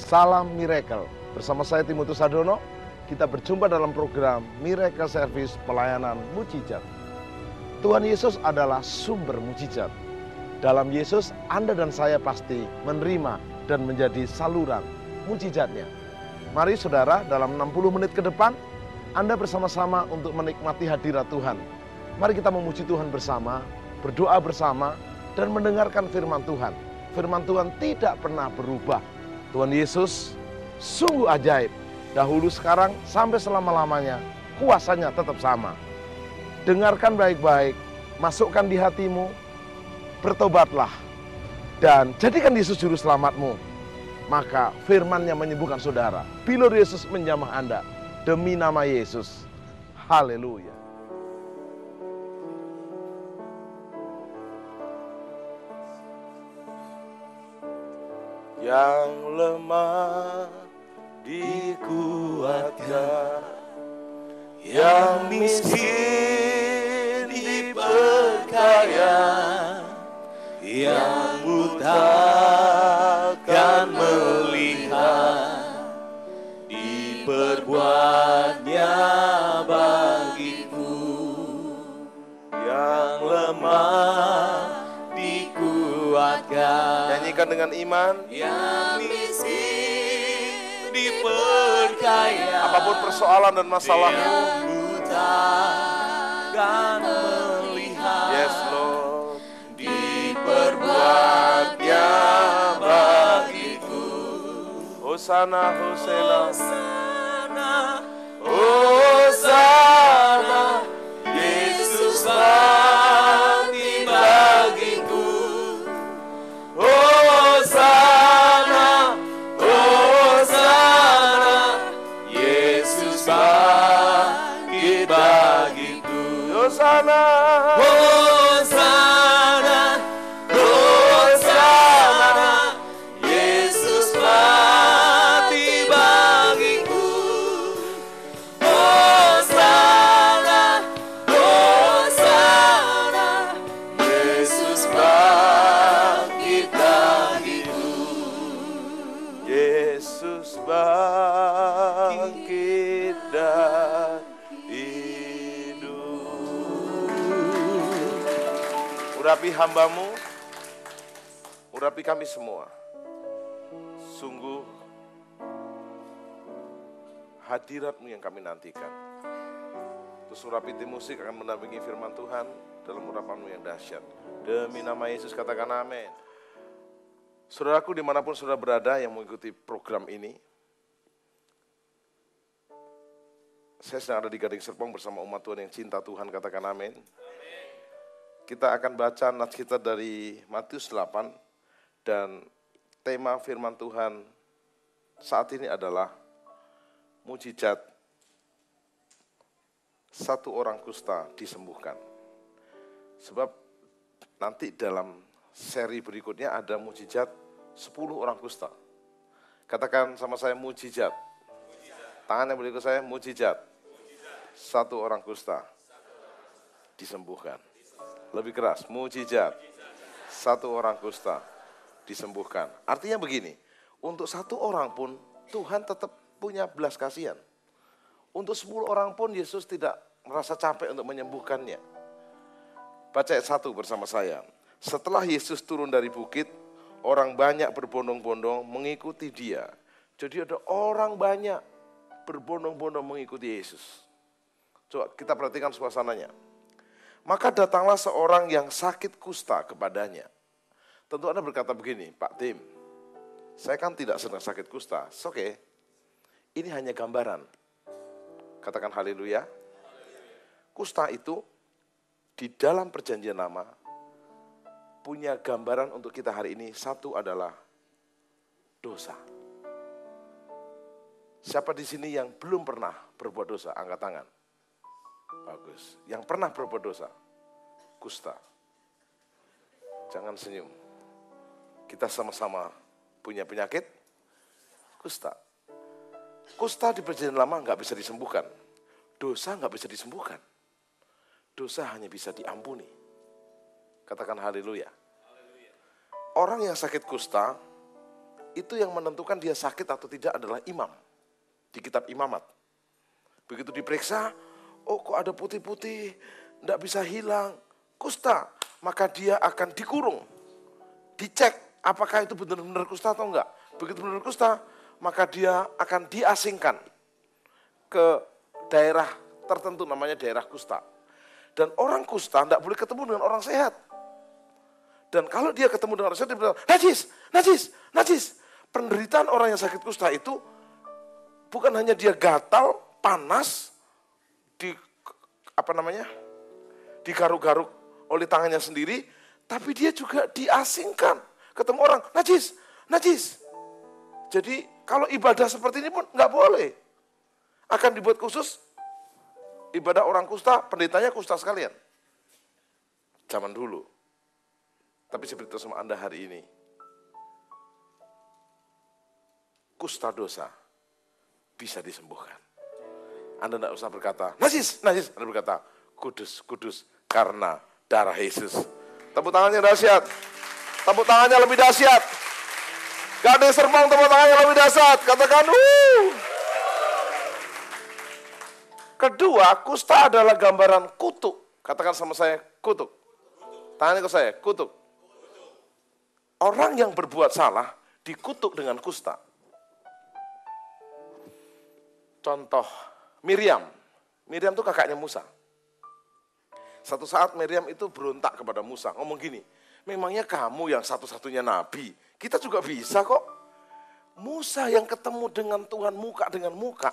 Salam Miracle. Bersama saya Timotius Sadono, kita berjumpa dalam program Miracle Service Pelayanan Mujizat. Tuhan Yesus adalah sumber mujizat. Dalam Yesus, Anda dan saya pasti menerima dan menjadi saluran mujizatnya. Mari saudara, dalam 60 menit ke depan, Anda bersama-sama untuk menikmati hadirat Tuhan. Mari kita memuji Tuhan bersama, berdoa bersama, dan mendengarkan firman Tuhan. Firman Tuhan tidak pernah berubah. Tuhan Yesus sungguh ajaib. Dahulu, sekarang, sampai selama-lamanya, kuasanya tetap sama. Dengarkan baik-baik, masukkan di hatimu, bertobatlah, dan jadikan Yesus juru selamatmu. Maka firman-Nya menyembuhkan saudara. Bilur Yesus menjamah Anda. Demi nama Yesus. Haleluya. Yang lemah dikuatkan, yang miskin diperkaya, yang buta akan melihat, diperbuatnya bagiku. Yang lemah dikuatkan, Nyanyikan dengan iman. yang miskin diperkaya, Apapun persoalan dan masalahmu, yang buta akan melihat, yes Lord, diperbuatnya bagiku. Hosana, Hosana, Hosana, Hosana, Yesus mati bagiku. Hosana, Hosana, Yesus bangkit bagiku. Hosana, Hosana, Hosana, Yesus mati bagiku. Hosana, Hosana, Yesus bangkit bagiku. Yesus bangkit dan hidup. Urapi hambamu, urapi kami semua. Sungguh hadirat-Mu yang kami nantikan. Terus urapi tim musik akan mendampingi firman Tuhan dalam urapan-Mu yang dahsyat. Demi nama Yesus katakan amin. Saudaraku dimanapun saudara berada yang mengikuti program ini, saya sedang ada di Gading Serpong bersama umat Tuhan yang cinta Tuhan, katakan amin. Kita akan baca nats kita dari Matius 8 dan tema firman Tuhan saat ini adalah mujizat satu orang kusta disembuhkan. Sebab nanti dalam seri berikutnya ada mujizat 10 orang kusta. Katakan sama saya mujizat. Tangan yang berikut saya mujizat. Satu orang kusta disembuhkan. Lebih keras, mujizat. Satu orang kusta disembuhkan. Artinya begini, untuk satu orang pun Tuhan tetap punya belas kasihan. Untuk 10 orang pun Yesus tidak merasa capek untuk menyembuhkannya. Baca ayat 1 bersama saya. Setelah Yesus turun dari bukit, orang banyak berbondong-bondong mengikuti Dia. Jadi ada orang banyak berbondong-bondong mengikuti Yesus. Coba kita perhatikan suasananya. Maka datanglah seorang yang sakit kusta kepadanya. Tentu Anda berkata begini, Pak Tim, saya kan tidak sedang sakit kusta. Oke, ini hanya gambaran. Katakan haleluya. Kusta itu di dalam perjanjian lama punya gambaran untuk kita hari ini. Satu adalah dosa. Siapa di sini yang belum pernah berbuat dosa? Angkat tangan. Bagus. Yang pernah berbuat dosa? Kusta. Jangan senyum. Kita sama-sama punya penyakit kusta. Kusta di perjanjian lama nggak bisa disembuhkan. Dosa nggak bisa disembuhkan. Dosa hanya bisa diampuni. Katakan haleluya. Orang yang sakit kusta itu yang menentukan dia sakit atau tidak adalah imam. Di kitab imamat. Begitu diperiksa, oh kok ada putih-putih, tidak bisa hilang, kusta. Maka dia akan dikurung. Dicek apakah itu benar-benar kusta atau enggak. Begitu benar kusta, maka dia akan diasingkan ke daerah tertentu namanya daerah kusta. Dan orang kusta tidak boleh ketemu dengan orang sehat. Dan kalau dia ketemu dengan orang sehat, dia bilang, najis, najis, najis. Penderitaan orang yang sakit kusta itu bukan hanya dia gatal, panas, digaruk-garuk oleh tangannya sendiri, tapi dia juga diasingkan. Ketemu orang, najis, najis. Jadi kalau ibadah seperti ini pun nggak boleh. Akan dibuat khusus ibadah orang kusta, pendetanya kusta sekalian. Zaman dulu. Tapi seperti itu sama Anda hari ini. Kusta dosa bisa disembuhkan. Anda tidak usah berkata, najis, najis. Anda berkata, kudus, kudus, karena darah Yesus. Tepuk tangannya dahsyat. Tepuk tangannya lebih dahsyat. Gading Serpong tepuk tangannya lebih dahsyat. Katakan, Kedua, kusta adalah gambaran kutuk. Katakan sama saya, kutuk. Tangannya ke saya, kutuk. Orang yang berbuat salah dikutuk dengan kusta. Contoh, Miriam. Miriam itu kakaknya Musa. Satu saat Miriam itu berontak kepada Musa. Ngomong gini, memangnya kamu yang satu-satunya nabi? Kita juga bisa kok. Musa yang ketemu dengan Tuhan muka dengan muka.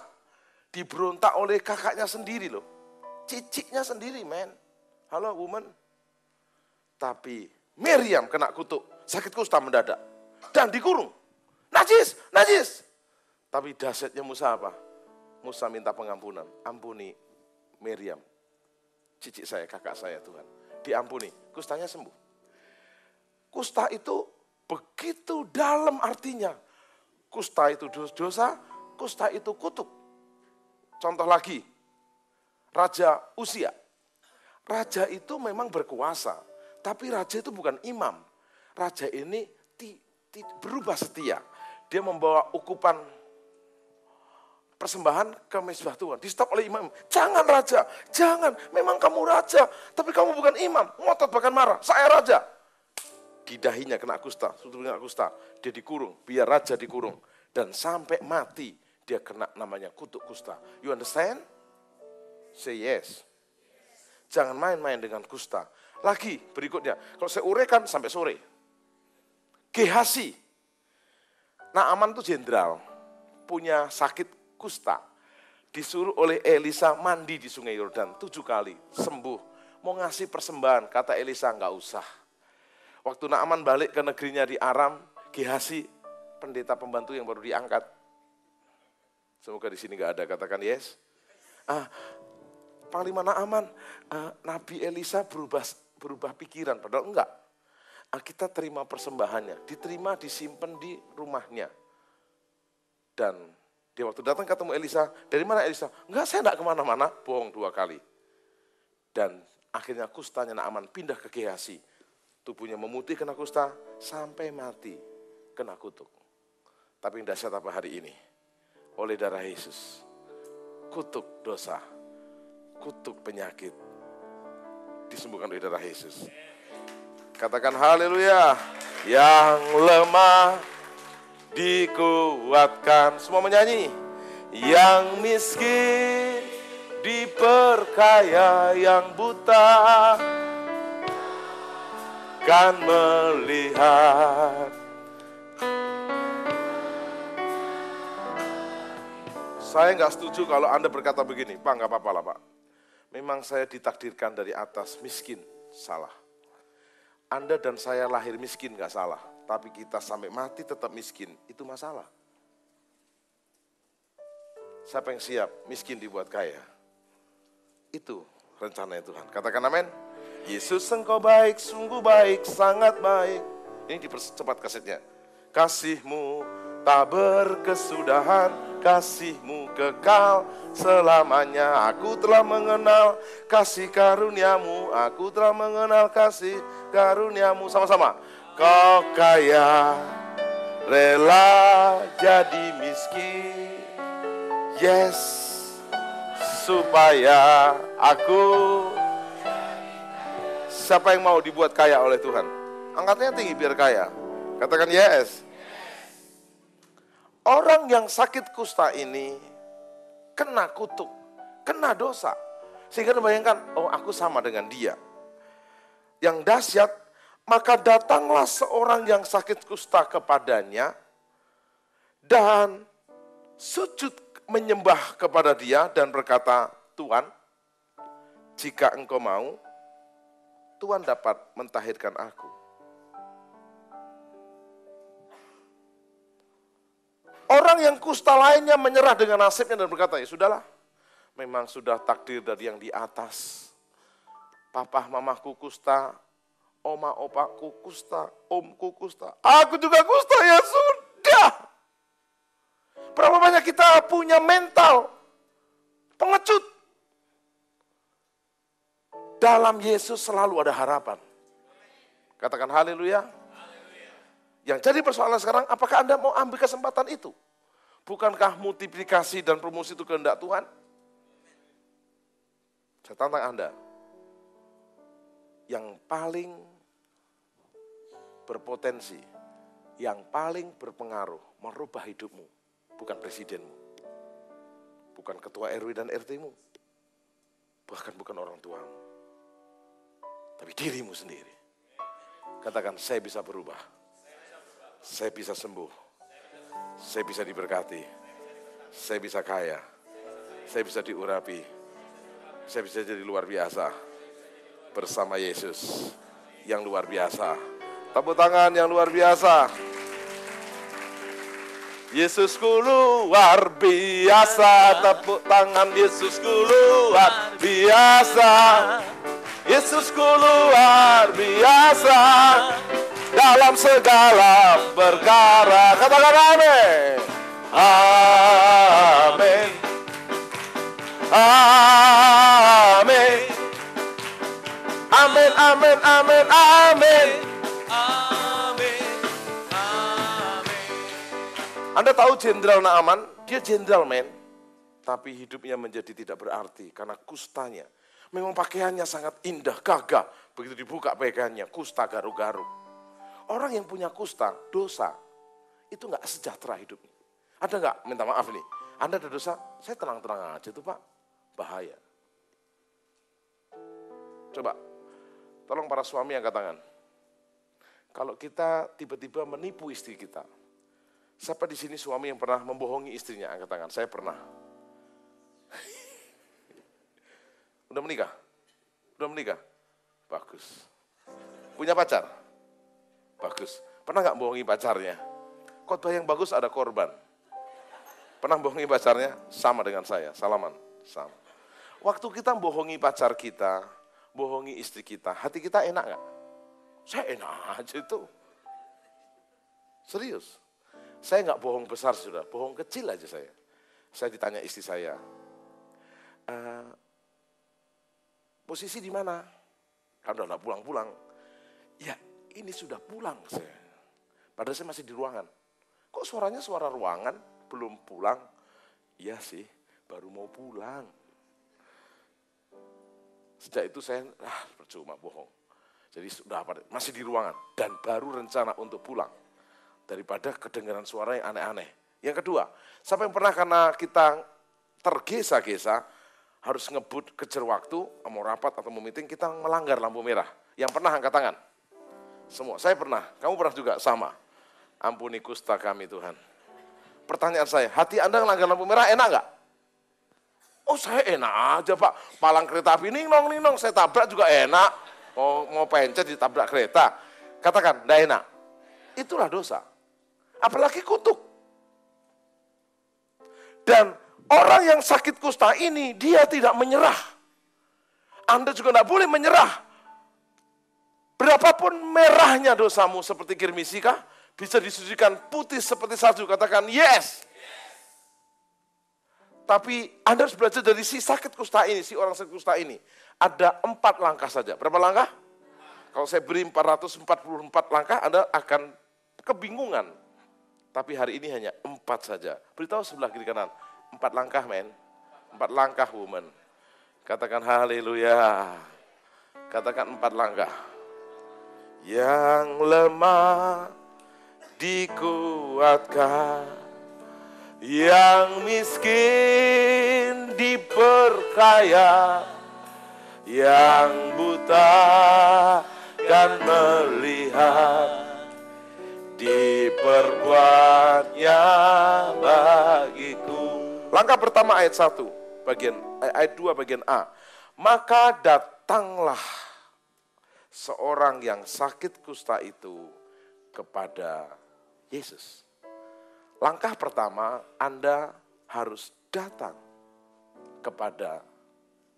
Diberontak oleh kakaknya sendiri loh. Ciciknya sendiri, men. Halo, woman. Tapi Miriam kena kutuk. Sakit kusta mendadak. Dan dikurung. Najis, najis. Tapi dahsyatnya Musa apa? Musa minta pengampunan. Ampuni Miriam. Cicik saya, kakak saya Tuhan. Diampuni. Kustanya sembuh. Kusta itu begitu dalam artinya. Kusta itu dosa, kusta itu kutuk. Contoh lagi, Raja Uzia. Raja itu memang berkuasa, tapi raja itu bukan imam. Raja ini berubah setia. Dia membawa ukupan persembahan ke mezbah Tuhan. Di stop oleh imam. Jangan raja, jangan. Memang kamu raja, tapi kamu bukan imam. Ngotot bahkan marah. Saya raja. Di dahinya kena kusta, kena kusta. Dia dikurung, biar raja dikurung. Dan sampai mati dia kena namanya kutuk kusta. You understand? Say yes. Jangan main-main dengan kusta. Lagi berikutnya, kalau saya uraikan sampai sore. Gehazi. Naaman itu jenderal, punya sakit kusta. Disuruh oleh Elisa mandi di sungai Yordan 7 kali, sembuh. Mau ngasih persembahan, kata Elisa enggak usah. Waktu Naaman balik ke negerinya di Aram, Gehazi, pendeta pembantu yang baru diangkat. Semoga di sini enggak ada, katakan yes. Panglima Naaman, Nabi Elisa berubah pikiran, padahal enggak. Kita terima persembahannya, diterima, disimpan di rumahnya. Dan dia waktu datang ketemu Elisa, dari mana Elisa? Enggak, saya enggak kemana-mana, bohong 2 kali. Dan akhirnya kustanya Naaman pindah ke Gehazi. Tubuhnya memutih kena kusta, sampai mati kena kutuk. Tapi yang dahsyat apa hari ini? Oleh darah Yesus, kutuk dosa, kutuk penyakit, disembuhkan oleh darah Yesus. Katakan haleluya. Yang lemah dikuatkan. Semua menyanyi. Yang miskin diperkaya, yang buta kan melihat. Saya nggak setuju kalau Anda berkata begini, Pak nggak apa-apa lah Pak. Memang saya ditakdirkan dari atas miskin, salah. Anda dan saya lahir miskin gak salah, tapi kita sampai mati tetap miskin, itu masalah. Siapa yang siap miskin dibuat kaya? Itu rencananya Tuhan. Katakan amin. Yesus engkau baik, sungguh baik, sangat baik. Ini dipercepat kasetnya. Kasih-Mu tak berkesudahan, kasih-Mu kekal selamanya. Aku telah mengenal kasih karunia-Mu, aku telah mengenal kasih karunia-Mu. Sama-sama. Kau kaya rela jadi miskin. Yes, supaya aku. Siapa yang mau dibuat kaya oleh Tuhan? Angkatnya tinggi biar kaya. Katakan yes. Orang yang sakit kusta ini kena kutuk, kena dosa. Sehingga bayangkan, oh aku sama dengan dia. Yang dahsyat, maka datanglah seorang yang sakit kusta kepadanya dan sujud menyembah kepada dia dan berkata, Tuhan, jika engkau mau, Tuhan dapat mentahirkan aku. Orang yang kusta lainnya menyerah dengan nasibnya dan berkata, ya sudahlah, memang sudah takdir dari yang di atas. Papa mamaku kusta, oma opaku kusta, omku kusta, aku juga kusta, ya sudah. Berapa banyak kita punya mental pengecut. Dalam Yesus selalu ada harapan. Katakan haleluya. Yang jadi persoalan sekarang, apakah Anda mau ambil kesempatan itu? Bukankah multiplikasi dan promosi itu kehendak Tuhan? Saya tantang Anda. Yang paling berpotensi, yang paling berpengaruh, merubah hidupmu, bukan presidenmu, bukan ketua RW dan RT-mu, bahkan bukan orang tuamu, tapi dirimu sendiri. Katakan, saya bisa berubah. Saya bisa sembuh. Saya bisa diberkati. Saya bisa kaya. Saya bisa diurapi. Saya bisa jadi luar biasa. Bersama Yesus yang luar biasa. Tepuk tangan yang luar biasa. Yesusku luar biasa. Tepuk tangan, Yesusku luar biasa. Yesusku luar biasa dalam segala perkara. Katakan amin. Amin. Amin. Amin, amin, amin, amin. Anda tahu Jenderal Naaman? Dia jenderal, men. Tapi hidupnya menjadi tidak berarti karena kustanya. Memang pakaiannya sangat indah, gagah. Begitu dibuka pakaiannya, kusta garuk-garuk. Orang yang punya kusta, dosa, itu enggak sejahtera hidupnya. Ada enggak, minta maaf nih, Anda ada dosa, saya tenang-tenang aja tuh Pak, bahaya. Coba, tolong para suami angkat tangan. Kalau kita tiba-tiba menipu istri kita, siapa di sini suami yang pernah membohongi istrinya? Angkat tangan, saya pernah. Udah menikah? Udah menikah? Bagus. Punya pacar? Bagus. Pernah nggak bohongi pacarnya? Khotbah yang bagus ada korban. Pernah bohongi pacarnya? Sama dengan saya, salaman. Sama. Waktu kita bohongi pacar kita, bohongi istri kita, hati kita enak nggak? Saya enak aja itu. Serius. Saya nggak bohong besar sudah, bohong kecil aja saya. Saya ditanya istri saya, posisi di mana? Kan udah pulang-pulang. Ya, ini sudah pulang saya. Padahal saya masih di ruangan. Kok suaranya suara ruangan? Belum pulang? Iya sih, baru mau pulang. Sejak itu saya, percuma bohong. Jadi sudah masih di ruangan dan baru rencana untuk pulang. Daripada kedengaran suara yang aneh-aneh. Yang kedua, siapa yang pernah karena kita tergesa-gesa, harus ngebut, kejar waktu, mau rapat atau mau meeting, kita melanggar lampu merah. Yang pernah angkat tangan? Semua, saya pernah, kamu pernah juga sama. Ampuni kusta kami Tuhan. Pertanyaan saya, hati Anda melanggar lampu merah enak nggak? Oh saya enak aja Pak, palang kereta api ninong, saya tabrak juga enak. Mau pencet ditabrak kereta. Katakan, nggak enak. Itulah dosa. Apalagi kutuk. Dan orang yang sakit kusta ini, dia tidak menyerah. Anda juga tidak boleh menyerah. Berapapun merahnya dosamu seperti kirmisi kah, bisa disucikan putih seperti salju. Katakan yes. Tapi Anda harus belajar dari si sakit kusta ini, si orang sakit kusta ini. Ada 4 langkah saja. Berapa langkah? Kalau saya beri 444 langkah, Anda akan kebingungan. Tapi hari ini hanya 4 saja. Beritahu sebelah kiri kanan, 4 langkah men. 4 langkah woman. Katakan haleluya. Katakan 4 langkah. Yang lemah dikuatkan, yang miskin diperkaya, yang buta kan melihat, diperbuatnya bagiku. Langkah pertama ayat 1, ayat 2 bagian A. Maka datanglah seorang yang sakit kusta itu kepada Yesus. Langkah pertama, Anda harus datang kepada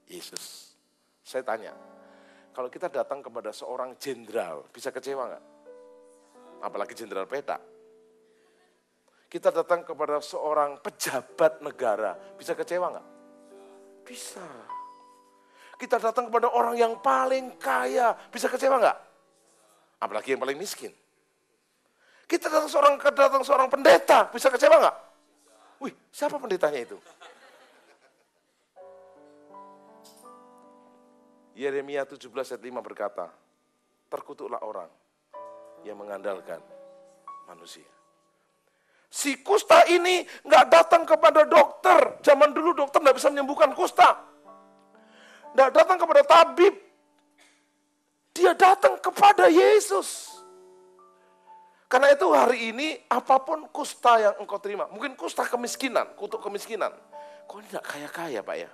Yesus. Saya tanya, kalau kita datang kepada seorang jenderal, bisa kecewa nggak? Apalagi jenderal peta. Kita datang kepada seorang pejabat negara, bisa kecewa nggak? Bisa. Kita datang kepada orang yang paling kaya, bisa kecewa nggak? Apalagi yang paling miskin. Kita datang seorang pendeta, bisa kecewa nggak? Wih, siapa pendetanya itu? Yeremia 17 ayat 5 berkata, terkutuklah orang yang mengandalkan manusia. Si kusta ini nggak datang kepada dokter. Zaman dulu dokter nggak bisa menyembuhkan kusta. Nggak datang kepada tabib. Dia datang kepada Yesus. Karena itu hari ini apapun kusta yang engkau terima. Mungkin kusta kemiskinan, kutuk kemiskinan. Kok ini nggak kaya-kaya Pak ya?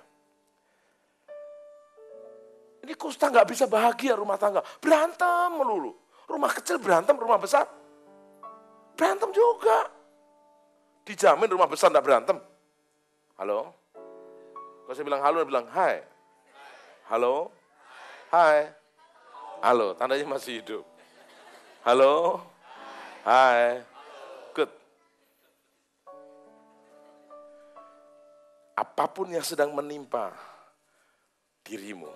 Ini kusta nggak bisa bahagia rumah tangga. Berantem melulu. Rumah kecil berantem, rumah besar berantem juga. Dijamin rumah besar enggak berantem. Halo? Kalau saya bilang halo, dia bilang hai. Halo? Hai. Halo, tandanya masih hidup. Halo? Hai. Good. Apapun yang sedang menimpa dirimu,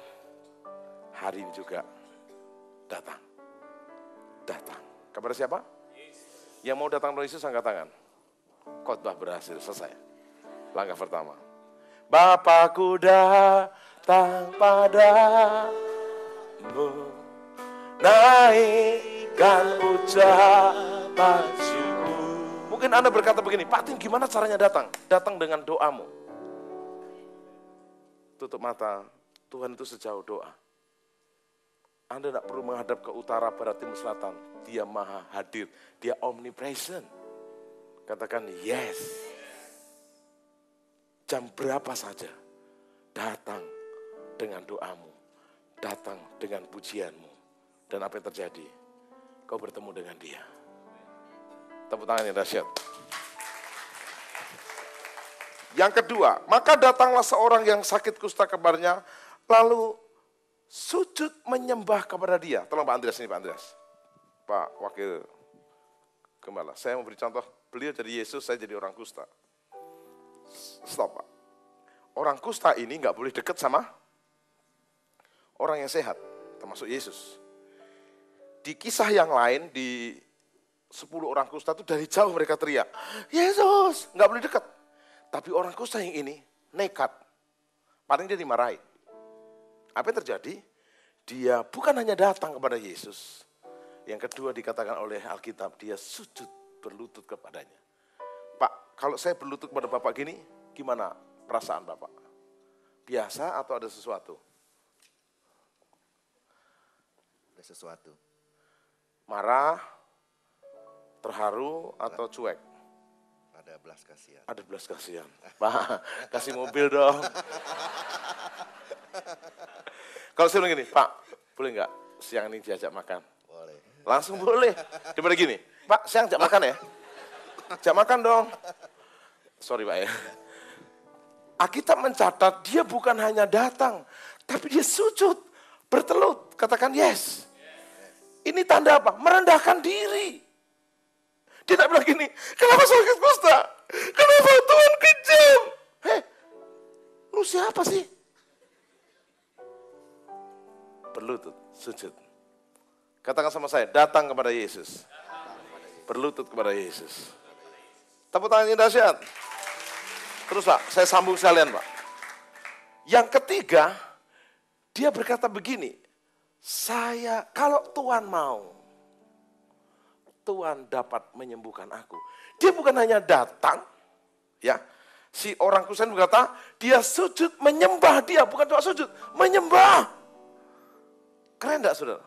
hari ini juga datang. Datang. Kepada siapa? Yang mau datang kepada Yesus, angkat tangan. Khotbah berhasil, selesai. Langkah pertama. Bapakku datang padamu, naikkan ucapan syukur. Mungkin Anda berkata begini, Pak Tim gimana caranya datang? Datang dengan doamu. Tutup mata, Tuhan itu sejauh doa. Anda tidak perlu menghadap ke utara, barat, timur, selatan. Dia maha hadir, dia omnipresent. Katakan yes. Jam berapa saja, datang dengan doamu, datang dengan pujianmu. Dan apa yang terjadi? Kau bertemu dengan dia. Tepuk tangan yang dahsyat. Yang kedua, maka datanglah seorang yang sakit kusta kepadanya, lalu sujud menyembah kepada dia. Tolong Pak Andreas ini, Pak Andreas. Pak Wakil Gembala, saya memberi contoh, beliau jadi Yesus, saya jadi orang kusta. Stop Pak. Orang kusta ini nggak boleh dekat sama orang yang sehat, termasuk Yesus. Di kisah yang lain, di 10 orang kusta itu dari jauh mereka teriak, Yesus, nggak boleh dekat. Tapi orang kusta yang ini nekat, paling dia dimarahi. Apa yang terjadi? Dia bukan hanya datang kepada Yesus. Yang kedua dikatakan oleh Alkitab, dia sujud berlutut kepadanya. Pak, kalau saya berlutut kepada Bapak gini, gimana perasaan Bapak? Biasa atau ada sesuatu? Ada sesuatu. Marah, terharu, atau cuek? Ada belas kasihan. Ada belas kasihan. Pak, kasih mobil dong. Kalau saya bilang gini, Pak, boleh nggak siang ini diajak makan? Boleh. Langsung boleh. Daripada gini, Pak, siang ajak makan ya? Ajak makan dong. Sorry Pak ya. Alkitab mencatat dia bukan hanya datang, tapi dia sujud, bertelut, katakan yes. Ini tanda apa? Merendahkan diri. Dia tidak bilang gini, kenapa sakit kusta? Kenapa Tuhan kejam? Hei, lu siapa sih? Berlutut, sujud. Katakan sama saya, datang kepada Yesus. Berlutut kepada Yesus. Tepuk tangan yang dahsyat. Terus Pak, saya sambung sekalian Pak. Yang ketiga, dia berkata begini, kalau Tuhan mau, Tuhan dapat menyembuhkan aku. Dia bukan hanya datang, ya. Si orang Kristen berkata, dia sujud menyembah dia, bukan cuma sujud, menyembah. Keren enggak saudara?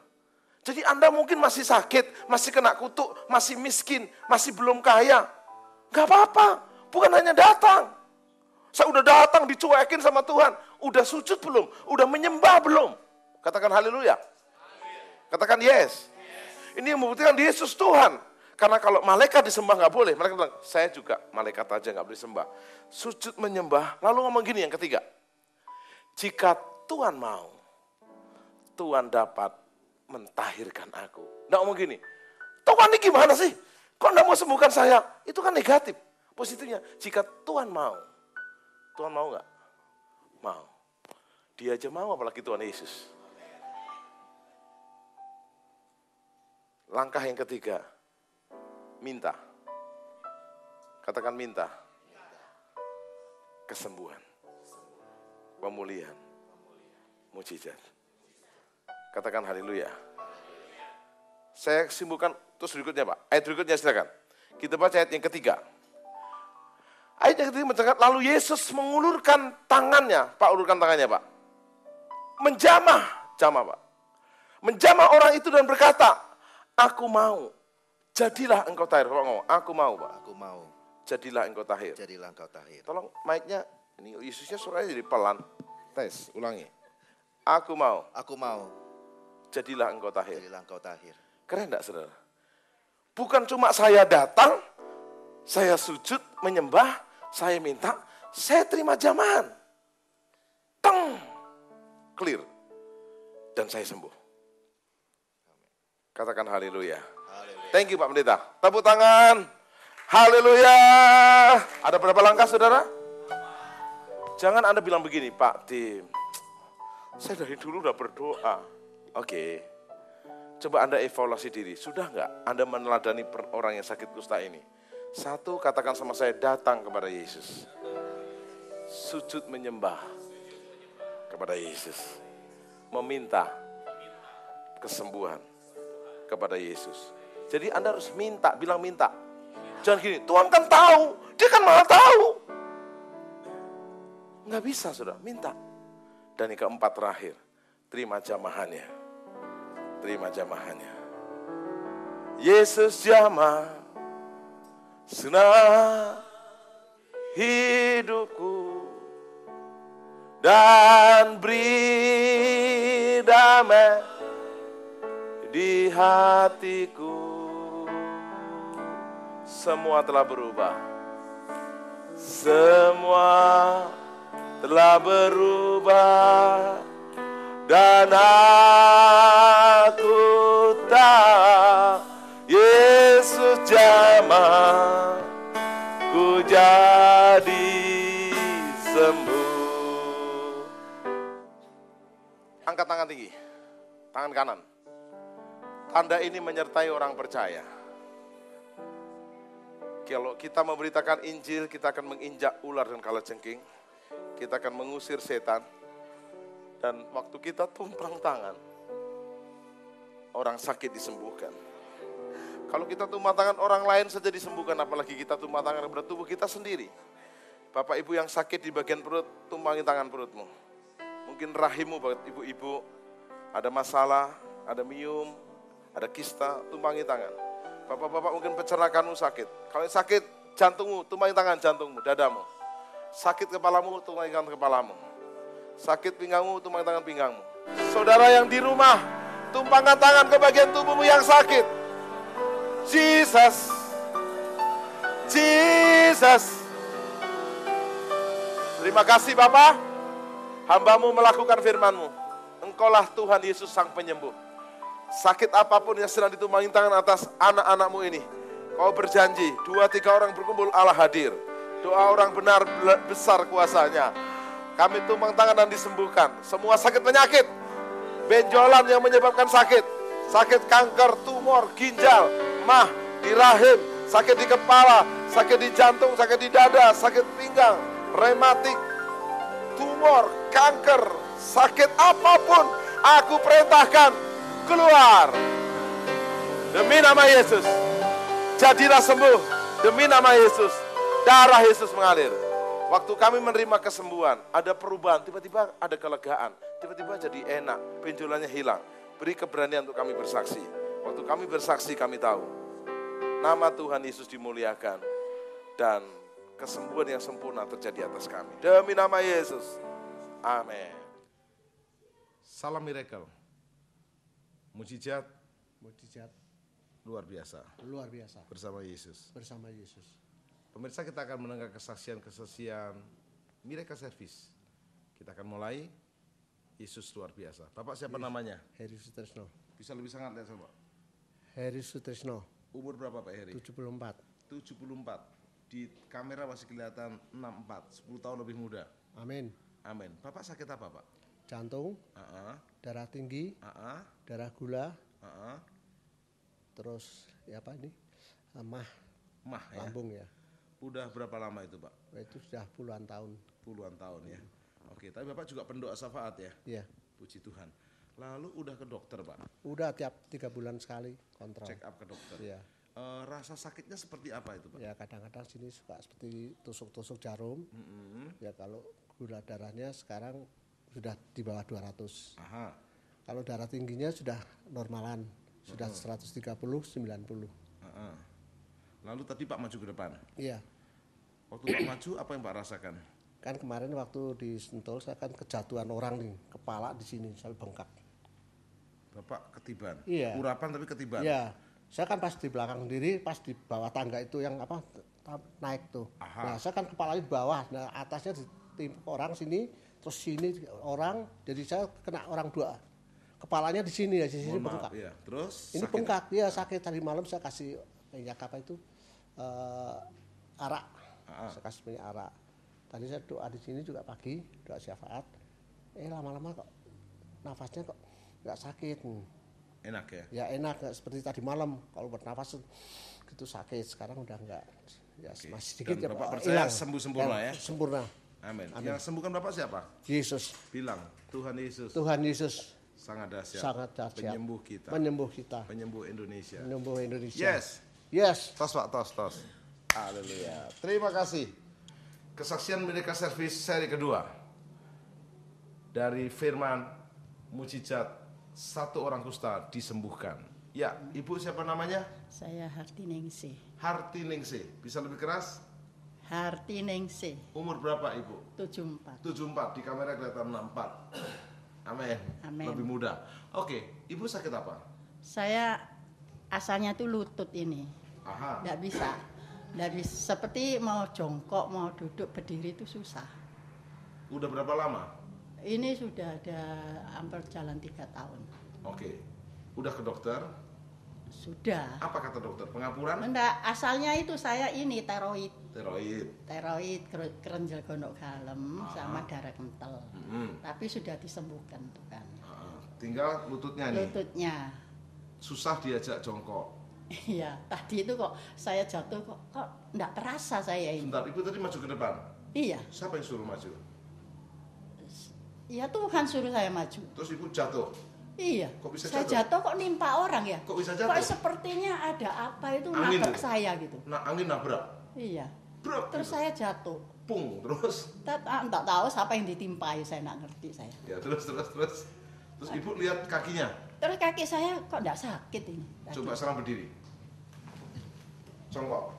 Jadi Anda mungkin masih sakit, masih kena kutuk, masih miskin, masih belum kaya. Gak apa-apa, bukan hanya datang. Saya udah datang dicuekin sama Tuhan, udah sujud belum? Udah menyembah belum? Katakan haleluya. Katakan yes. Ini yang membuktikan Yesus Tuhan. Karena kalau malaikat disembah nggak boleh. Malaikat bilang, saya juga malaikat aja nggak boleh sembah. Sujud menyembah, lalu ngomong gini yang ketiga. Jika Tuhan mau, Tuhan dapat mentahirkan aku. Nggak ngomong gini, Tuhan ini gimana sih? Kok nggak mau sembuhkan saya? Itu kan negatif. Positifnya, jika Tuhan mau nggak? Mau. Dia aja mau, apalagi Tuhan Yesus. Langkah yang ketiga, minta. Katakan minta. Kesembuhan. Pemulihan. Mujizat. Katakan haleluya. Saya simpulkan terus berikutnya Pak. Ayat berikutnya silakan. Kita baca ayat yang ketiga. Ayat yang ketiga mencatat, lalu Yesus mengulurkan tangannya. Pak, ulurkan tangannya Pak. Menjamah Pak. Menjamah orang itu dan berkata, aku mau, jadilah engkau tahir. Bapak ngomong, aku mau Pak. Aku mau. Jadilah engkau tahir. Jadilah engkau tahir. Tolong mic-nya, ini Yesusnya suaranya jadi pelan. Tes, ulangi. Aku mau. Aku mau. Jadilah engkau tahir. Jadilah engkau tahir. Keren enggak saudara? Bukan cuma saya datang, saya sujud, menyembah, saya minta, saya terima jamahan. Teng, clear. Dan saya sembuh. Katakan haleluya. Thank you Pak Pendeta. Tepuk tangan. Haleluya. Ada berapa langkah saudara? Jangan Anda bilang begini, Pak Tim, saya dari dulu udah berdoa. Oke. Coba Anda evaluasi diri. Sudah enggak Anda meneladani orang yang sakit kusta ini? Satu, katakan sama saya, datang kepada Yesus. Sujud menyembah kepada Yesus. Meminta kesembuhan kepada Yesus. Jadi Anda harus minta, bilang minta. Jangan gini, Tuhan kan tahu, dia kan maha tahu. Nggak bisa saudara, minta. Dan yang keempat terakhir, terima jamahannya. Terima jamahannya. Yesus jamah senang hidupku dan beri damai di hatiku. Semua telah berubah. Semua telah berubah. Dan aku tahu Yesus jamah ku jadi sembuh. Angkat tangan tinggi. Tangan kanan. Tanda ini menyertai orang percaya. Kalau kita memberitakan Injil, kita akan menginjak ular dan kalajengking. Kita akan mengusir setan. Dan waktu kita tumpang tangan, orang sakit disembuhkan. Kalau kita tumpang tangan orang lain saja disembuhkan, apalagi kita tumpang tangan kepada tubuh kita sendiri. Bapak ibu yang sakit di bagian perut, tumpangi tangan perutmu. Mungkin rahimmu, ibu-ibu, ada masalah, ada mium, ada kista, tumpangi tangan. Bapak-bapak mungkin pencernakanmu sakit. Kalau sakit jantungmu, tumpangi tangan jantungmu, dadamu. Sakit kepalamu, tumpangi tangan kepalamu. Sakit pinggangmu, tumpang tangan pinggangmu. Saudara yang di rumah, tumpangkan tangan ke bagian tubuhmu yang sakit. Jesus, Jesus. Terima kasih Bapak, hambamu melakukan firman-Mu. Engkaulah Tuhan Yesus Sang Penyembuh. Sakit apapun yang sedang ditumpangin tangan atas anak-anakmu ini, Kau berjanji, 2-3 orang berkumpul Allah hadir. Doa orang benar besar kuasanya. Kami tumpang tangan dan disembuhkan. Semua sakit penyakit, benjolan yang menyebabkan sakit, sakit kanker, tumor, ginjal, mah, di rahim, sakit di kepala, sakit di jantung, sakit di dada, sakit pinggang, rematik, tumor, kanker, sakit apapun, aku perintahkan keluar. Demi nama Yesus, jadilah sembuh. Demi nama Yesus, darah Yesus mengalir. Waktu kami menerima kesembuhan, ada perubahan, tiba-tiba ada kelegaan, tiba-tiba jadi enak, benjolannya hilang. Beri keberanian untuk kami bersaksi. Waktu kami bersaksi, kami tahu nama Tuhan Yesus dimuliakan dan kesembuhan yang sempurna terjadi atas kami. Demi nama Yesus, amin. Salam miracle, mujizat luar biasa bersama Yesus. Pemirsa, kita akan mendengar kesaksian-kesaksian miracle service. Kita akan mulai. Yesus luar biasa. Bapak siapa namanya? Heri Sutrisno. Bisa lebih sangat lihat sama Pak. Heri Sutrisno. Umur berapa Pak Heri? 74. 74. Di kamera masih kelihatan 64. 10 tahun lebih muda. Amin. Amin. Bapak sakit apa Pak? Jantung, darah tinggi, darah gula, terus ya apa ini? Mah ya? lambung ya. Udah berapa lama itu Pak? Itu sudah puluhan tahun. Puluhan tahun ya. Oke, tapi Bapak juga pendoa syafaat ya? Iya. Puji Tuhan. Lalu udah ke dokter Pak? Udah tiap 3 bulan sekali kontrol. Check up ke dokter? Iya. Rasa sakitnya seperti apa itu Pak? Ya kadang-kadang sini suka seperti tusuk-tusuk jarum. Ya kalau gula darahnya sekarang sudah di bawah 200. Kalau darah tingginya sudah normalan. Sudah 130, 90. Lalu tadi Pak maju ke depan? Iya. Waktu Pak maju, apa yang Pak rasakan? Kan kemarin waktu di Sentul saya kan kejatuhan orang nih, kepala di sini saya bengkak. Bapak ketiban? Iya. Urapan tapi ketiban? Iya. Saya kan pas di belakang diri, pas di bawah tangga itu yang apa naik tuh. Nah saya kan kepalanya di bawah, nah atasnya ditimpa orang sini, terus sini orang, jadi saya kena orang dua. Kepalanya di sini ya, di sini bengkak. Iya. Terus? Ini bengkak, ya sakit. Tadi malam saya kasih minyak apa itu, arak. Saya kasih minyak arak. Tadi saya doa di sini juga pagi, doa syafaat. Lama-lama kok nafasnya kok nggak sakit. Enak ya? Ya enak, nggak seperti tadi malam. Kalau bernafas gitu sakit. Sekarang udah nggak, ya masih sedikit. Dan ya Bapak percaya hilang. sembuh sempurna ya? Sempurna. Amin. Yang sembuhkan Bapak siapa? Yesus. Bilang, Tuhan Yesus. Tuhan Yesus. Sangat dahsyat. Sangat dahsyat. Penyembuh kita. Menyembuh kita. Penyembuh Indonesia. Menyembuh Indonesia. Yes. Yes. Tos Pak, tos. Haleluya. Terima kasih. Kesaksian Miracle Service seri kedua. Dari firman mujizat, satu orang kusta disembuhkan. Ya, Ibu siapa namanya? Saya Harti Ningsih. Harti Ningsih. Bisa lebih keras? Harti Ningsih. Umur berapa Ibu? 74. 74, di kamera kelihatan 64. Amin. Amin. Lebih muda. Oke, Ibu sakit apa? Saya asalnya tuh lutut ini. Nggak bisa. Seperti mau jongkok, mau duduk, berdiri itu susah. Udah berapa lama? Ini sudah ada hampir jalan 3 tahun. Oke. Udah ke dokter? Sudah. Apa kata dokter? Pengapuran? Enggak, asalnya itu saya ini tiroid, kerenjel gondok galem sama darah kental. Tapi sudah disembuhkan tuh kan. Tinggal lututnya nih. Lututnya. Susah diajak jongkok. Iya, tadi itu kok saya jatuh kok enggak terasa saya ini. Sebentar, Ibu tadi maju ke depan. Iya. Siapa yang suruh maju? Ya Tuhan suruh saya maju. Terus Ibu jatuh? Iya. Kok bisa saya jatuh? jatuh kok nimpa orang ya? Kok bisa jatuh? Kok sepertinya ada apa itu Angin nabrak itu? saya gitu. Nah, angin nabrak. Iya. Brok, Terus gitu. saya jatuh. Pung, terus? Enggak tahu siapa yang ditimpai, saya enggak ngerti saya. Ya, terus. Terus Ibu lihat kakinya. Terus kaki saya kok enggak sakit ini. Tadi. Coba sekarang berdiri. Jongkok.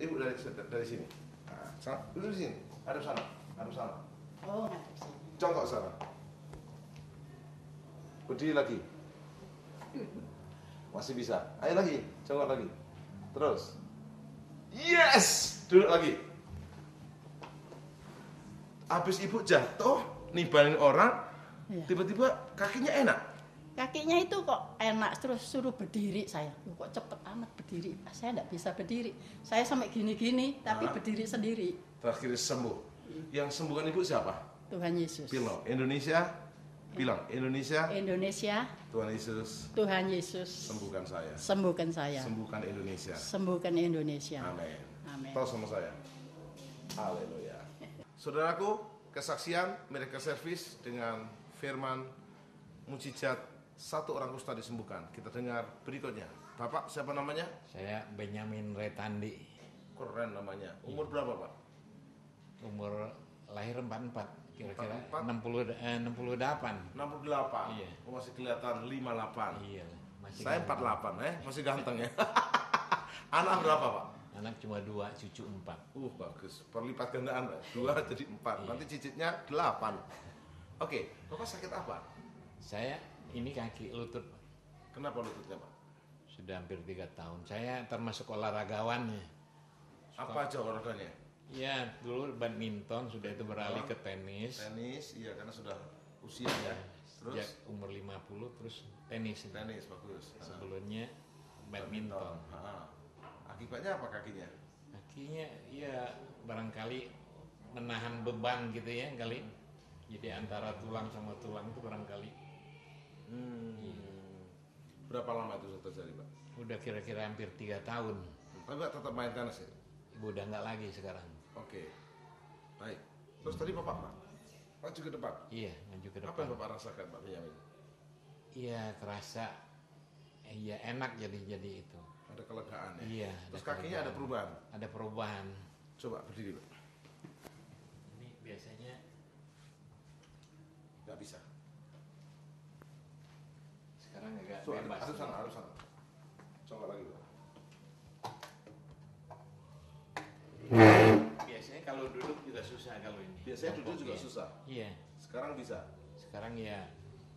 Ibu dari sini. Nah, sana, duduk di sini. Hadap sana. Oh, nggak bisa. Jongkok sana. Berdiri lagi. Masih bisa. Ayo lagi, jongkok lagi. Terus. Yes! Duduk lagi. Habis Ibu jatuh, nibanin orang, Iya. tiba-tiba kakinya enak. Kakinya itu kok enak, terus suruh berdiri saya. Kok cepet amat berdiri. Saya enggak bisa berdiri. Saya sampai gini-gini, tapi berdiri sendiri. Terakhir sembuh. Yang sembuhkan Ibu siapa? Tuhan Yesus. Pilo. Indonesia? Bilang Indonesia, Indonesia, Tuhan Yesus Tuhan Yesus, sembuhkan saya. sembuhkan saya. Sembuhkan Indonesia. Sembuhkan Indonesia. Amin. Amin. Tahu sama saya. Haleluya. Saudaraku, kesaksian miracle service dengan firman mujizat satu orang kusta disembuhkan. Kita dengar berikutnya. Bapak siapa namanya? Saya Benyamin Retandi. Keren namanya. Umur berapa, Pak? Umur lahir 44, kira-kira 44? 68. 68. Iya. Oh, masih kelihatan 58. Iya, masih Saya ganteng. 48, masih ganteng ya. Anak berapa, Pak? Anak cuma 2, cucu 4. Bagus. Perlipat gandaan, Pak. 2 jadi 4. Iya. Nanti cicitnya 8. Oke, Bapak sakit apa? Saya ini kaki lutut, Kenapa lututnya, Pak? sudah hampir 3 tahun. Saya termasuk olahragawan ya. Apa aja olahraganya? Ya, dulu badminton, sudah itu beralih ke tenis. Tenis, iya karena sudah usia ya. Sejak Terus umur 50 terus tenis. tenis bagus. Sebelumnya badminton. Akibatnya apa kakinya? Kakinya ya barangkali menahan beban gitu ya kali. Jadi antara tulang sama tulang itu barangkali. Berapa lama itu sudah terjadi, Pak? Udah kira-kira hampir 3 tahun. Tapi Pak tetap main tenis ya? Ibu udah nggak lagi sekarang. Oke. Baik. Terus tadi Bapak, Pak? Maju ke depan. Iya, maju ke Apa depan. yang Bapak rasakan, Pak Benyamin? Iya, kerasa iya enak jadi itu. Ada kelegaan ya? Iya. Terus ada kakinya ada perubahan. perubahan? Ada perubahan. Coba berdiri, Pak. Ini biasanya Nggak bisa. sekarang agak So, bebas. harus sana, harus sana. Coba lagi, Pak. Biasanya kalau duduk juga susah kalau ini. Biasanya duduk juga Jongkok, susah. Iya. Sekarang bisa. Sekarang ya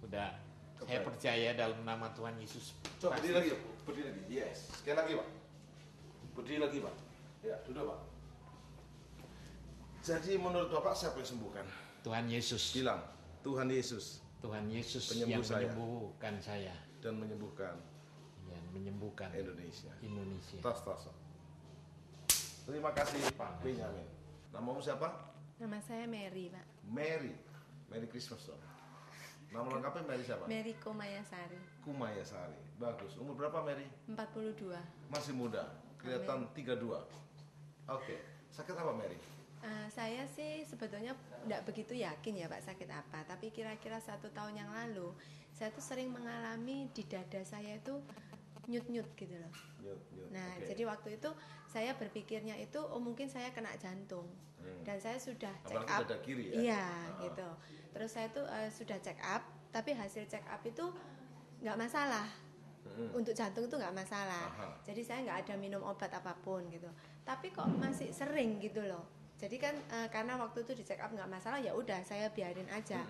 udah Kebal. saya percaya dalam nama Tuhan Yesus. Coba Pasti. berdiri lagi, Pak. Berdiri lagi. Yes. Sekali lagi, Pak. Berdiri lagi, Pak. Ya, duduk, Pak. Jadi menurut Bapak siapa yang sembuhkan? Tuhan Yesus. Bilang, Tuhan Yesus Tuhan Yesus Penyembuh yang saya. menyembuhkan saya. dan menyembuhkan Yang menyembuhkan Indonesia. Indonesia. Tas. Terima kasih Pak Benyamin. Namamu siapa? Nama saya Mary, Pak. Mary. Merry Christmas dong. Nama lengkapnya Mary siapa? Mary Komayasari, Kumaya Sari. Bagus. Umur berapa Mary? 42. Masih muda. Kelihatan 32. Oke. Sakit apa Mary? Saya sih sebetulnya tidak begitu yakin ya Pak sakit apa. Tapi kira-kira 1 tahun yang lalu, saya tuh sering mengalami di dada saya itu nyut-nyut gitu loh. Nyut. Nah, Oke. jadi waktu itu saya berpikirnya itu, oh mungkin saya kena jantung. Dan saya sudah check Apalagi up. dada kiri ya? Iya, gitu. Terus saya tuh sudah check up, tapi hasil check up itu nggak masalah. Untuk jantung itu nggak masalah. Aha. Jadi saya nggak ada minum obat apapun gitu. Tapi kok masih sering gitu loh. Jadi kan karena waktu itu di check up nggak masalah, ya udah saya biarin aja.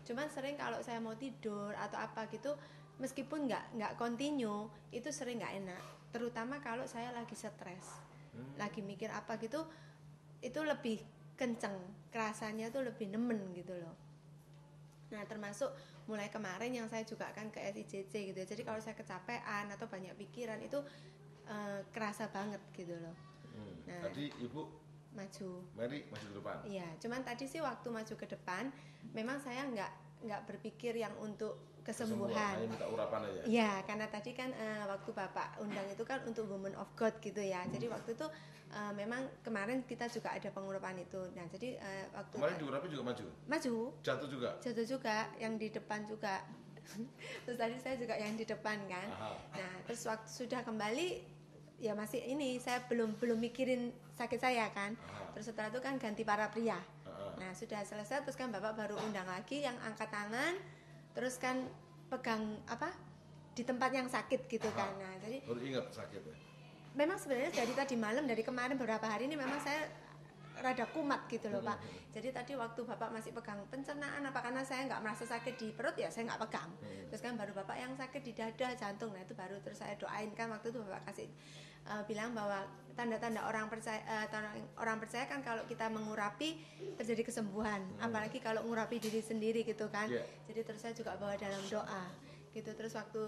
Cuman sering kalau saya mau tidur atau apa gitu, meskipun nggak continue, itu sering nggak enak. Terutama kalau saya lagi stres, lagi mikir apa gitu, itu lebih kenceng, kerasanya tuh lebih nemen gitu loh. Nah termasuk mulai kemarin yang saya juga kan ke SIJC gitu ya. Jadi kalau saya kecapean atau banyak pikiran itu kerasa banget gitu loh. Nah, Tadi Ibu maju. Mary maju ke depan. Iya, cuman tadi sih waktu maju ke depan, memang saya nggak berpikir yang untuk kesembuhan. Hanya minta urapan aja. Iya, karena tadi kan waktu Bapak undang itu kan untuk Women of God gitu ya. Jadi waktu itu memang kemarin kita juga ada pengurapan itu. Nah, jadi waktu Kemarin diurapi juga maju. maju, Jatuh juga. jatuh juga, yang di depan juga. Terus tadi saya juga yang di depan kan. Aha. Nah, terus waktu sudah kembali ya masih ini saya belum mikirin sakit saya kan. Terus setelah itu kan ganti para pria. Nah, sudah selesai terus kan Bapak baru undang lagi yang angkat tangan, terus kan pegang apa? Di tempat yang sakit gitu kan. Nah, jadi Baru ingat sakit ya. memang sebenarnya dari tadi malam, dari kemarin beberapa hari ini memang saya rada kumat gitu loh Pak. Jadi tadi waktu Bapak masih pegang pencernaan apa karena saya nggak merasa sakit di perut ya saya nggak pegang. Terus kan baru Bapak yang sakit di dada, jantung, nah itu baru terus saya doain kan waktu itu Bapak kasih bilang bahwa tanda-tanda orang percaya kan kalau kita mengurapi terjadi kesembuhan, apalagi kalau mengurapi diri sendiri gitu kan. Yeah. Jadi terus saya juga bawa dalam doa gitu. Terus waktu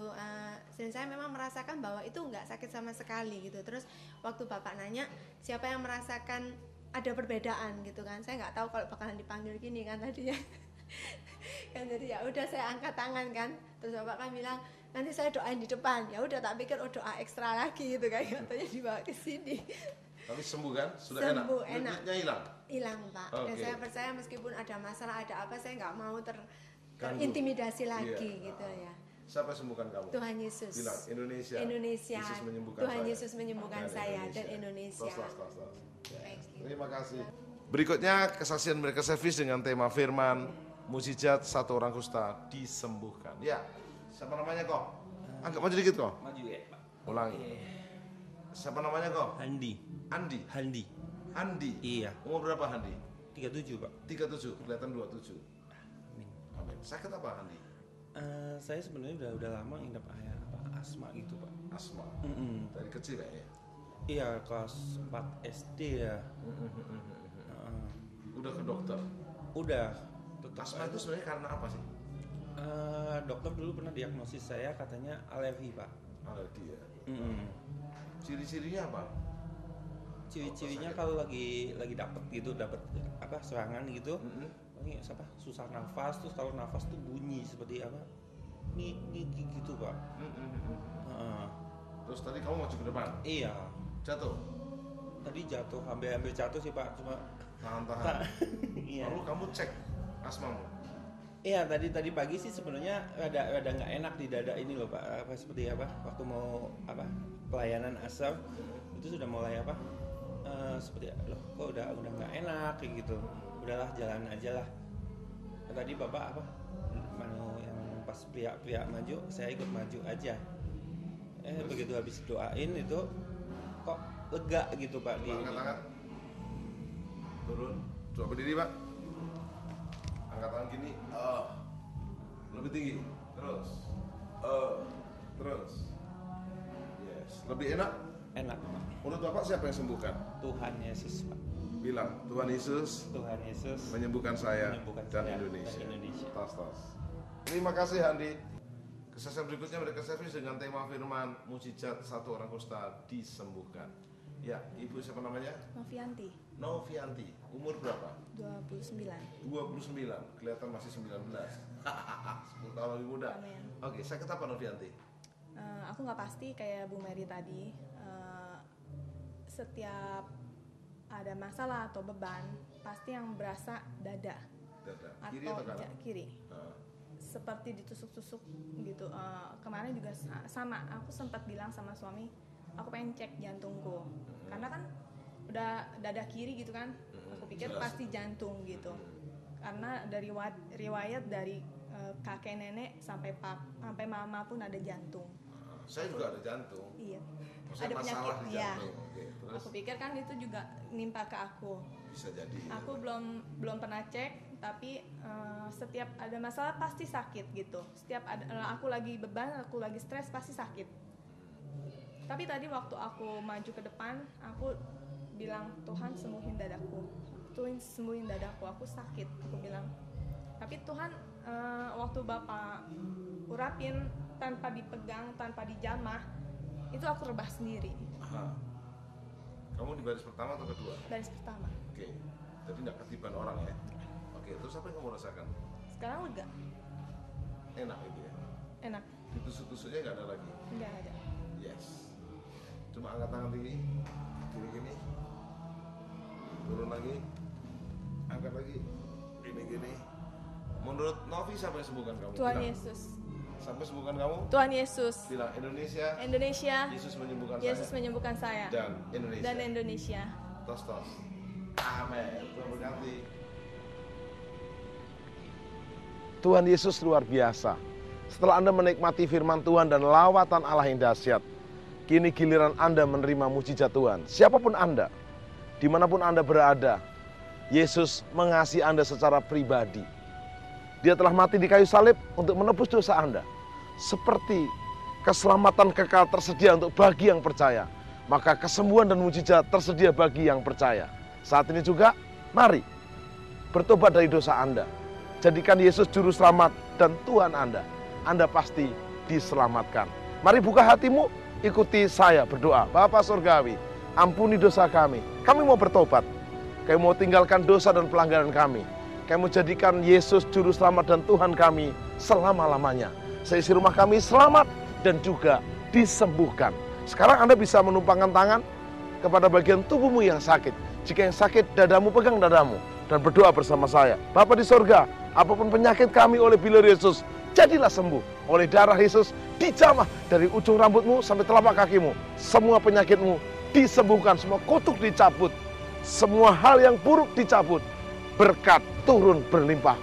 dan saya memang merasakan bahwa itu nggak sakit sama sekali gitu. Terus waktu Bapak nanya siapa yang merasakan ada perbedaan gitu kan, saya nggak tahu kalau bakalan dipanggil gini kan tadi ya. Kan Jadi ya udah saya angkat tangan kan. Terus bapak kan bilang nanti saya doain di depan. Ya udah tak pikir doa ekstra lagi gitu kan. Katanya dibawa ke sini. Tapi sembuh kan? Sudah Sembuh, enak? enak. Nyutnya hilang? Hilang Pak. Dan Oke. saya percaya meskipun ada masalah ada apa saya nggak mau Ganggu. terintimidasi lagi Iya. gitu ya. Siapa yang sembuhkan kamu? Tuhan Yesus. Bilang Indonesia. Indonesia. Yesus menyembuhkan Tuhan saya. Yesus menyembuhkan saya dan Indonesia. Tos. Thank you. Terima kasih. Berikutnya kesaksian mereka service dengan tema firman mujizat satu orang kusta disembuhkan. Ya, siapa namanya kok? Agak maju dikit kok. Maju ya, Pak. Ulangi. Siapa namanya kok? Handi. Andi. Handi. Andi. Iya. Umur berapa Handi? 37, Pak. 37, kelihatan 27. Amin. Amin. Sakit apa Handi? Saya sebenarnya udah lama ngidap asma gitu, Pak. Asma. Mm-mm. Dari kecil kayaknya. Iya, kelas 4 SD ya. Udah ke dokter. Udah. Tetap Asma itu sebenarnya karena apa sih? dokter dulu pernah diagnosis saya katanya alergi, Pak. Alergi ya. Mm-mm. Ciri-cirinya apa? Ciri-cirinya kalau lagi dapat serangan gitu. Ini susah nafas, terus kalau nafas tuh bunyi seperti apa? Ngik gitu, Pak. Terus tadi kamu maju ke depan? Iya. Jatuh? Tadi jatuh, hampir jatuh sih, Pak. Cuma Tahan. iya. Lalu kamu cek asmamu? Iya, tadi pagi sih sebenarnya rada nggak enak di dada ini loh, Pak. Seperti waktu mau pelayanan asar itu sudah mulai seperti loh kok udah nggak enak kayak gitu. Udahlah jalan aja lah. Tadi Bapak mau yang pas pria maju, saya ikut maju aja. Begitu habis doain itu kok lega gitu, Pak. Angkat tangan. Turun. Coba berdiri, Pak. Angkat tangan gini. Lebih tinggi. Terus. Terus. Yes. Lebih enak? Enak, Pak. Menurut Bapak siapa yang sembuhkan? Tuhan Yesus, Pak. Bilang, Tuhan Yesus menyembuhkan saya dan Indonesia. Tas. Terima kasih Handi. Kesaksian berikutnya mereka service dengan tema firman mujizat satu orang kusta disembuhkan. Ya, Ibu siapa namanya? Novianti. Umur berapa? 29. 29. Kelihatan masih 19. 10 tahun lebih muda. Amin. Oke, sakit apa Novianti? Aku nggak pasti kayak Bu Mary tadi. Setiap ada masalah atau beban, pasti yang berasa dada. Kiri atau kanan? Kiri. Seperti ditusuk-tusuk gitu. Kemarin juga sama. Aku sempat bilang sama suami, aku pengen cek jantungku. Karena kan udah dada kiri gitu kan. Aku pikir pasti jantung gitu. Karena dari riwayat dari kakek nenek sampai mama pun ada jantung. Saya juga ada jantung. Iya. Maksudnya ada penyakit masalah di ya. jantung. Oke, terus? Aku pikir kan itu juga nimpa ke aku. Bisa jadi. Aku belum pernah cek, tapi setiap ada masalah pasti sakit gitu. Setiap aku lagi beban, aku lagi stres pasti sakit. Tapi tadi waktu aku maju ke depan, aku bilang Tuhan sembuhin dadaku. Tuhan sembuhin dadaku, aku sakit. Aku bilang. Tapi Tuhan waktu Bapak urapin tanpa dipegang, tanpa dijamah, itu aku rebah sendiri. Aha. Kamu di baris pertama atau kedua? Baris pertama. Oke, jadi nggak ketiban orang ya? Oke, terus apa yang kamu rasakan? Sekarang lega, Enak itu ya? enak, Ditusuk-tusuknya nggak ada lagi? nggak ada. Yes. Coba angkat tangan tinggi, gini-gini. Turun lagi, angkat lagi, gini-gini. Menurut Novi siapa yang sembuhkan kamu? Tuhan Bilang. Yesus. Siapa sembuhkan kamu? Tuhan Yesus. Bilang Indonesia. Indonesia. Yesus menyembuhkan Yesus saya. menyembuhkan saya. Dan Indonesia. Dan Indonesia. Tos. Amin. Tuhan berkati. Tuhan Yesus luar biasa. Setelah Anda menikmati firman Tuhan dan lawatan Allah yang dahsyat, kini giliran Anda menerima mujizat Tuhan. Siapapun Anda, dimanapun Anda berada, Yesus mengasihi Anda secara pribadi. Dia telah mati di kayu salib untuk menebus dosa Anda. Seperti keselamatan kekal tersedia untuk bagi yang percaya, maka kesembuhan dan mujizat tersedia bagi yang percaya. Saat ini juga, mari bertobat dari dosa Anda. Jadikan Yesus juru selamat dan Tuhan Anda. Anda pasti diselamatkan. Mari buka hatimu, ikuti saya berdoa. Bapa Surgawi, ampuni dosa kami. Kami mau bertobat. Kami mau tinggalkan dosa dan pelanggaran kami. kami menjadikan Yesus Juru Selamat dan Tuhan kami selama-lamanya. Seisi rumah kami selamat dan juga disembuhkan. Sekarang Anda bisa menumpangkan tangan kepada bagian tubuhmu yang sakit. Jika yang sakit, dadamu, pegang dadamu dan berdoa bersama saya. Bapa di sorga, apapun penyakit kami oleh bilir Yesus, jadilah sembuh. Oleh darah Yesus, dijamah dari ujung rambutmu sampai telapak kakimu. Semua penyakitmu disembuhkan, semua kutuk dicabut, semua hal yang buruk dicabut. Berkat turun berlimpah,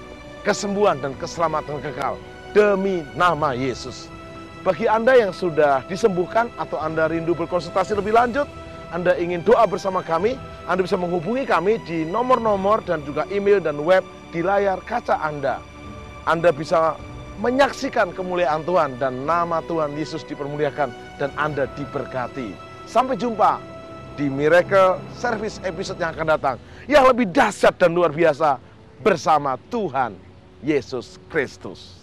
kesembuhan dan keselamatan kekal demi nama Yesus. Bagi Anda yang sudah disembuhkan atau Anda rindu berkonsultasi lebih lanjut, Anda ingin doa bersama kami, Anda bisa menghubungi kami di nomor-nomor dan juga email dan web di layar kaca Anda. Anda bisa menyaksikan kemuliaan Tuhan dan nama Tuhan Yesus dipermuliakan dan Anda diberkati. Sampai jumpa di Miracle Service episode yang akan datang, yang lebih dahsyat dan luar biasa bersama Tuhan Yesus Kristus.